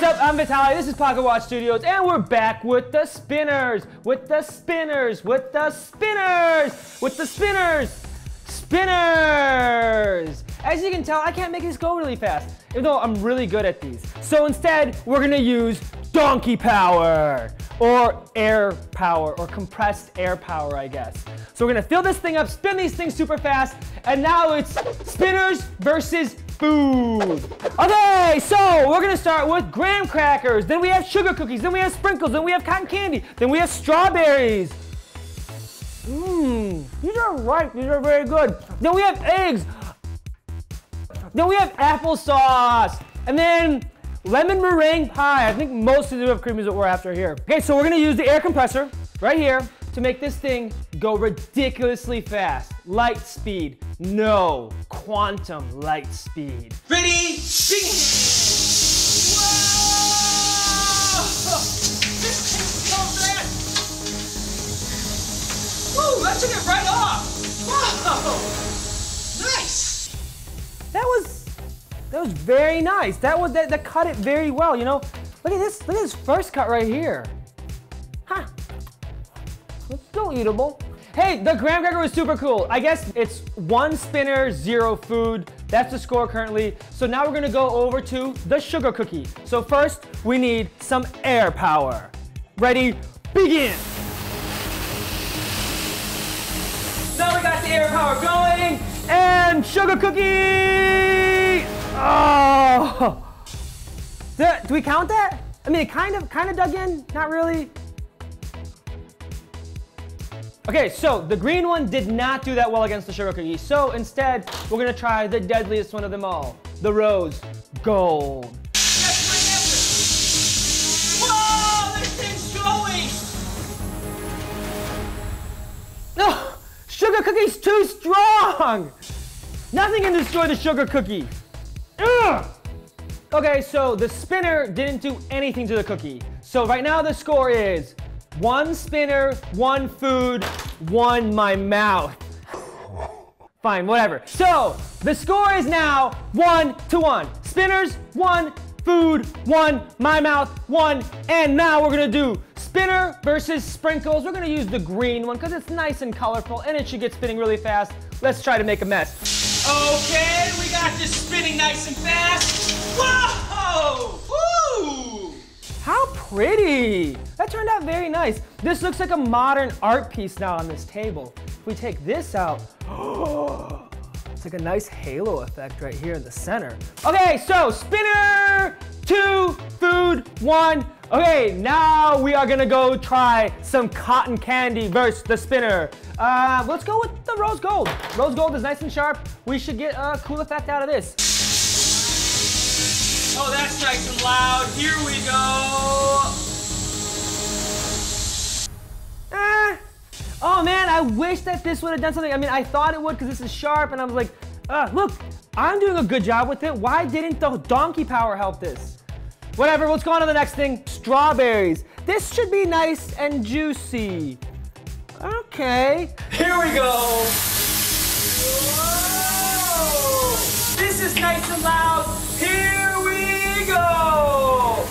up? I'm Vitaly, this is Pocket Watch Studios, and we're back with the spinners, spinners! As you can tell, I can't make this go really fast, even though I'm really good at these. So instead, we're gonna use donkey power, or air power, or compressed air power, I guess. So we're gonna fill this thing up, spin these things super fast, and now it's spinners versus food. Okay, so we're gonna start with graham crackers, then we have sugar cookies, then we have sprinkles, then we have cotton candy, then we have strawberries. These are ripe, these are very good. Then we have eggs. Then we have applesauce. And then lemon meringue pie. I think most of the whipped cream is what we're after here. Okay, so we're gonna use the air compressor right here to make this thing go ridiculously fast. Light speed, no, quantum light speed. Ready, begin! Whoa! This thing's so fast! Woo, that took it right off! Whoa! Nice! That was very nice. That cut it very well, you know? Look at this first cut right here. Huh. It's still eatable. Hey, the graham cracker was super cool. I guess it's 1 spinner, 0 food. That's the score currently. So now we're gonna go over to the sugar cookie. So first, we need some air power. Ready, begin. Now we got the air power going, and sugar cookie! Oh! Do we count that? I mean, it kind of dug in, not really. Okay, so the green one did not do that well against the sugar cookie. So instead, we're gonna try the deadliest one of them all, the rose gold. That's right after. Whoa, this thing's going! No, sugar cookie's too strong. Nothing can destroy the sugar cookie. Ugh. Okay, so the spinner didn't do anything to the cookie. So right now the score is 1 spinner, 1 food, 1 my mouth. Fine, whatever. So the score is now 1-1. Spinners, 1, food, 1, my mouth, 1. And now we're gonna do spinner versus sprinkles. We're gonna use the green one because it's nice and colorful and it should get spinning really fast. Let's try to make a mess. Okay, we got this spinning nice and fast. Whoa! Woo! How pretty! That turned out very nice. This looks like a modern art piece now on this table. If we take this out, it's like a nice halo effect right here in the center. Okay, so spinner, 2, food, 1. Okay, now we are gonna go try some cotton candy versus the spinner. Let's go with the rose gold. Rose gold is nice and sharp. We should get a cool effect out of this. Oh, that's nice and loud. Here we go. Oh man, I wish that this would have done something. I mean, I thought it would because this is sharp, and I was like, look, I'm doing a good job with it. Why didn't the donkey power help this? Whatever, let's go on to the next thing. Strawberries. This should be nice and juicy. Okay. Here we go. Whoa! This is nice and loud. Here we go.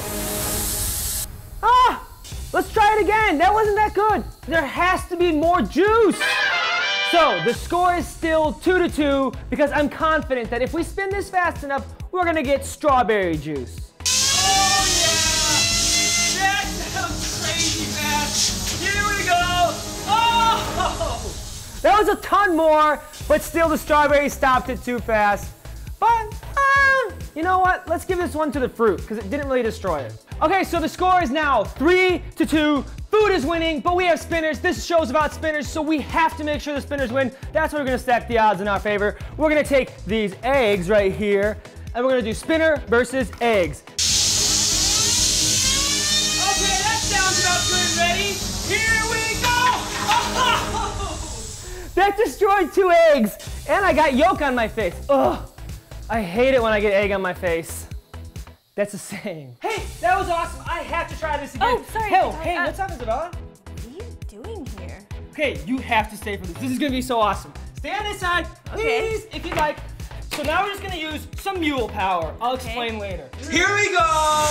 Let's try it again. That wasn't that good. There has to be more juice. So the score is still 2-2 because I'm confident that if we spin this fast enough, we're gonna get strawberry juice. Oh yeah! That sounds crazy fast. Here we go. Oh! That was a ton more, but still the strawberry stopped it too fast. But, you know what? Let's give this one to the fruit because it didn't really destroy it. Okay, so the score is now 3-2. Food is winning, but we have spinners. This show's about spinners, so we have to make sure the spinners win. That's why we're gonna stack the odds in our favor. We're gonna take these eggs right here, and we're gonna do spinner versus eggs. Okay, that sounds about good. Ready? Here we go! Oh! That destroyed 2 eggs, and I got yolk on my face. Ugh, I hate it when I get egg on my face. That's a saying. Hey, that was awesome. I have to try this again. Oh, sorry. Hey, what's up, Isabella? What are you doing here? Okay, you have to stay for this. This is gonna be so awesome. Stay on this side, please, if you'd like. So now we're just gonna use some mule power. I'll explain later. Here we go!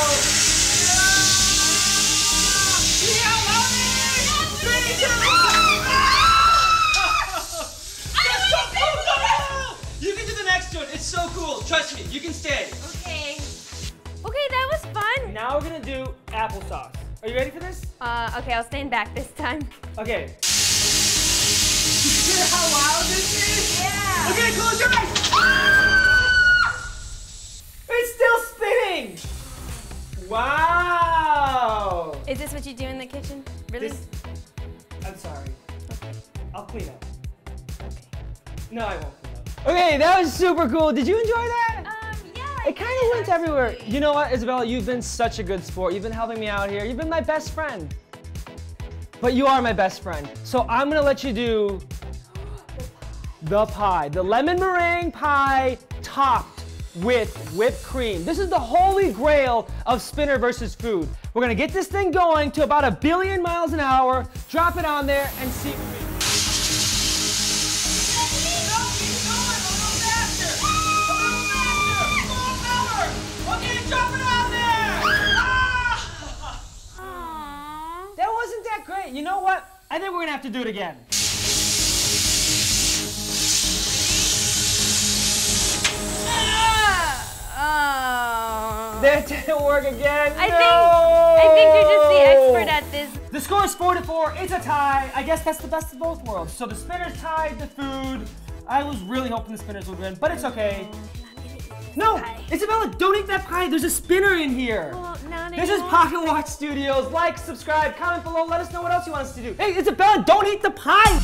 get it! That's so cool! You can do the next one. It's so cool. Trust me, you can stay. Okay. Okay, that was fun. Now we're gonna do applesauce. Are you ready for this? Okay, I'll stand back this time. Okay. You hear how loud this is? Yeah. Okay, close your eyes. Ah! It's still spinning. Wow. Is this what you do in the kitchen? Really? I'm sorry. Okay. I'll clean up. Okay. No, I won't clean up. Okay, that was super cool. Did you enjoy that? Yeah. It kind of went everywhere. You know what, Isabella? You've been such a good sport. You've been helping me out here. You've been my best friend. But you are my best friend. So I'm gonna let you do the pie. The lemon meringue pie topped with whipped cream. This is the holy grail of spinner versus food. We're gonna get this thing going to about 1 billion miles an hour, drop it on there, and see. That wasn't that great. You know what? I think we're gonna have to do it again. That didn't work again. I think you're just the expert at this. The score is 4-4. It's a tie. I guess that's the best of both worlds. So the spinners tied the food. I was really hoping the spinners would win, but it's okay. No, Isabella, don't eat that pie. There's a spinner in here. Well, not This is Pocket Watch Studios. Like, subscribe, comment below. Let us know what else you want us to do. Hey, Isabella, don't eat the pie.